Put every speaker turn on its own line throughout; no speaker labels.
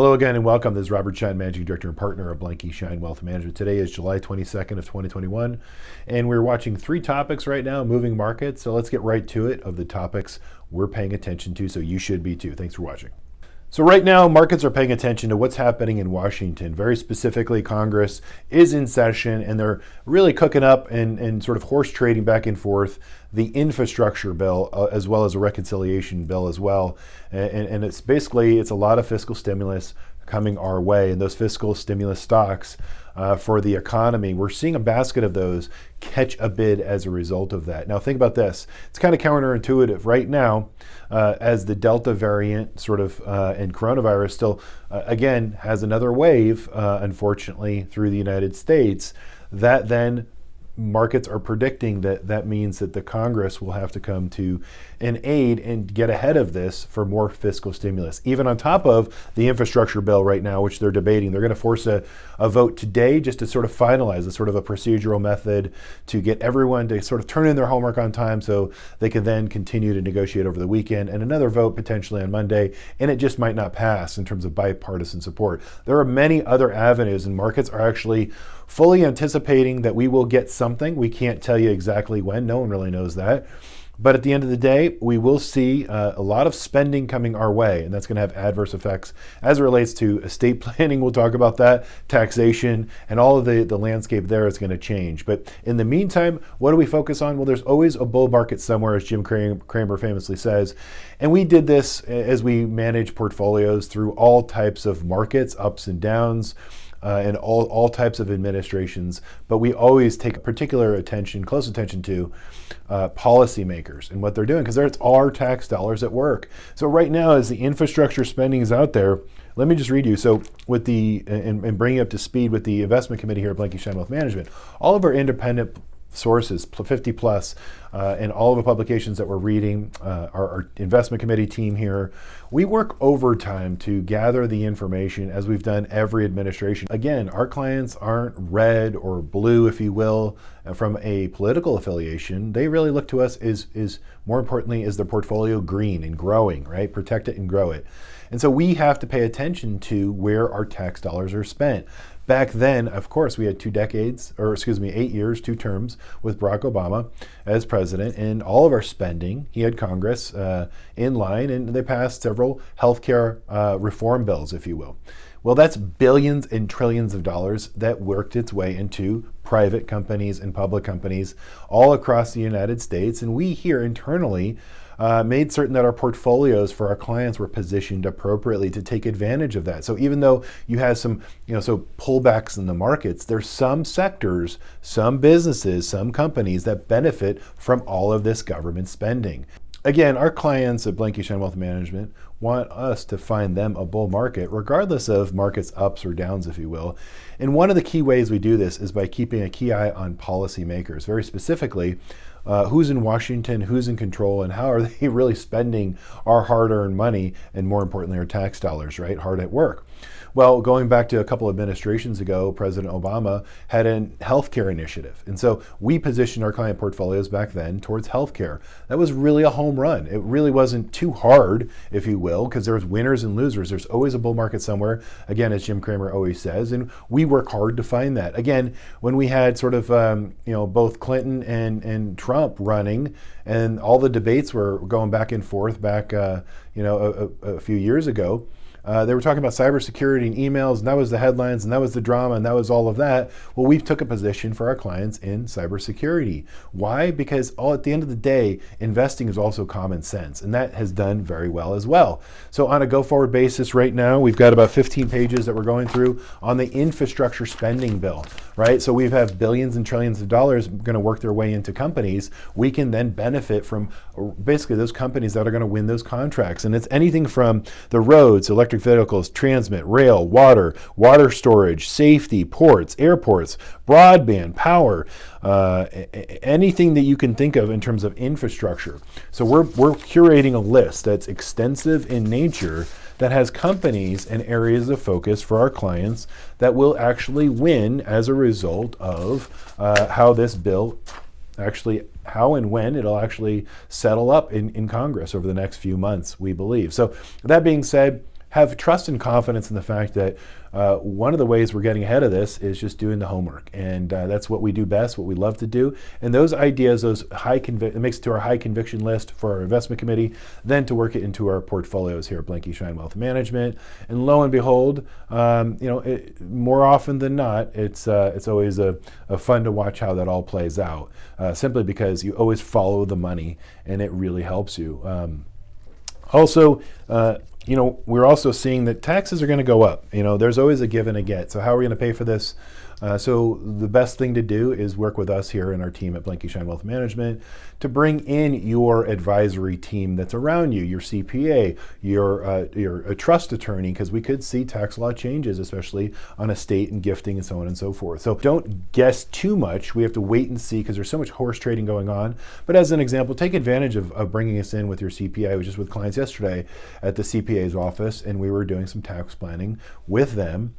Hello again and welcome. This is Robert Schein, Managing Director and Partner of Blanke, Schein Wealth Management. Today is July 22nd of 2021, and we're watching three topics right now, moving markets. So let's get right to it of the topics we're paying attention to, so you should be too. Thanks for watching. So right now, markets are paying attention to what's happening in Washington. Very specifically, Congress is in session, and they're really cooking up and sort of horse trading back and forth the infrastructure bill, as well as a reconciliation bill as well. And it's basically, it's a lot of fiscal stimulus coming our way, and those fiscal stimulus stocks for the economy, we're seeing a basket of those catch a bid as a result of that. Now think about this. It's kind of counterintuitive. Right now, as the Delta variant sort of and coronavirus still, again, has another wave, unfortunately, through the United States, that then markets are predicting that means that the Congress will have to come to an aid and get ahead of this for more fiscal stimulus. Even on top of the infrastructure bill right now, which they're debating, they're going to force a vote today just to sort of finalize a sort of a procedural method to get everyone to sort of turn in their homework on time so they can then continue to negotiate over the weekend, and another vote potentially on Monday, and it just might not pass in terms of bipartisan support. There are many other avenues, and markets are actually fully anticipating that we will get something. We can't tell you exactly when. No one really knows that. But at the end of the day, we will see a lot of spending coming our way, and that's going to have adverse effects as it relates to estate planning. We'll talk about that, taxation, and all of the landscape there is going to change. But in the meantime, what do we focus on? Well, there's always a bull market somewhere, as Jim Cramer famously says. And we did this as we manage portfolios through all types of markets, ups and downs, and all types of administrations, but we always take particular attention, close attention to policymakers and what they're doing, because it's our tax dollars at work. So right now, as the infrastructure spending is out there, let me just read you. So with and bring you up to speed with the investment committee here at Blanke Schein Wealth Management, all of our independent sources, 50 plus, and all of the publications that we're reading, our investment committee team here, we work overtime to gather the information as we've done every administration. Again, our clients aren't red or blue, if you will, from a political affiliation. They really look to us is more importantly, is their portfolio green and growing, right? Protect it and grow it. And so we have to pay attention to where our tax dollars are spent. Back then, of course, we had 8 years, 2 terms with Barack Obama as president, and all of our spending, he had Congress in line, and they passed several healthcare reform bills, if you will. Well, that's billions and trillions of dollars that worked its way into private companies and public companies all across the United States, and we here internally made certain that our portfolios for our clients were positioned appropriately to take advantage of that. So even though you have some, pullbacks in the markets, there's some sectors, some businesses, some companies that benefit from all of this government spending. Again, our clients at Blanke Schein Wealth Management want us to find them a bull market, regardless of markets ups or downs, if you will. And one of the key ways we do this is by keeping a key eye on policymakers, very specifically, who's in Washington, who's in control, and how are they really spending our hard-earned money, and more importantly, our tax dollars, right, hard at work. Well, going back to a couple of administrations ago, President Obama had a healthcare initiative. And so we positioned our client portfolios back then towards healthcare. That was really a home run. It really wasn't too hard, if you will, because there was winners and losers. There's always a bull market somewhere, again, as Jim Cramer always says, and we work hard to find that. Again, when we had sort of, both Clinton and Trump running, and all the debates were going back and forth a few years ago, they were talking about cybersecurity and emails, and that was the headlines, and that was the drama, and that was all of that. Well, we took a position for our clients in cybersecurity. Why? Because at the end of the day, investing is also common sense, and that has done very well as well. So on a go-forward basis right now, we've got about 15 pages that we're going through on the infrastructure spending bill, right? So we have billions and trillions of dollars going to work their way into companies. We can then benefit from basically those companies that are going to win those contracts. And it's anything from the roads, electric vehicles, transit, rail, water storage, safety, ports, airports, broadband, power, anything that you can think of in terms of infrastructure. So we're curating a list that's extensive in nature that has companies and areas of focus for our clients that will actually win as a result of how this bill how and when it'll actually settle up in Congress over the next few months, we believe. So that being said, have trust and confidence in the fact that one of the ways we're getting ahead of this is just doing the homework, and that's what we do best, what we love to do. And those ideas, it makes it to our high conviction list for our investment committee, then to work it into our portfolios here at Blanke Schein Wealth Management. And lo and behold, more often than not, it's always a fun to watch how that all plays out. Simply because you always follow the money, and it really helps you. Also, we're also seeing that taxes are going to go up. There's always a give and a get. So how are we going to pay for this? So the best thing to do is work with us here in our team at Blanke Schein Wealth Management to bring in your advisory team that's around you, your CPA, your a trust attorney, because we could see tax law changes, especially on estate and gifting and so on and so forth. So don't guess too much. We have to wait and see because there's so much horse trading going on. But as an example, take advantage of bringing us in with your CPA. I was just with clients yesterday at the CPA's office, and we were doing some tax planning with them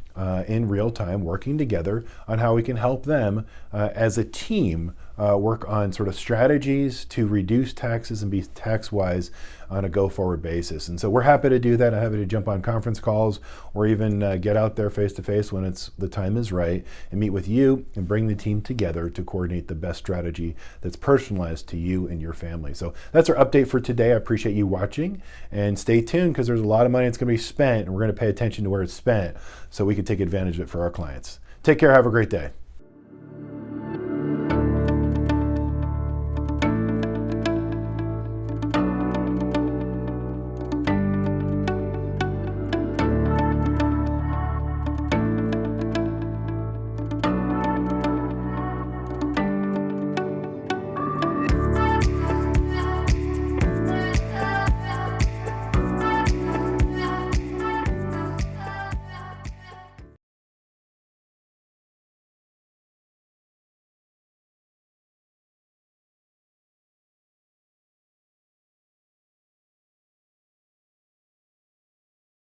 in real time, working together on how we can help them as a team work on sort of strategies to reduce taxes and be tax wise on a go-forward basis. And so we're happy to do that. I'm happy to jump on conference calls or even get out there face-to-face when the time is right and meet with you and bring the team together to coordinate the best strategy that's personalized to you and your family. So that's our update for today. I appreciate you watching, and stay tuned because there's a lot of money that's going to be spent, and we're going to pay attention to where it's spent so we can take advantage of it for our clients. Take care. Have a great day.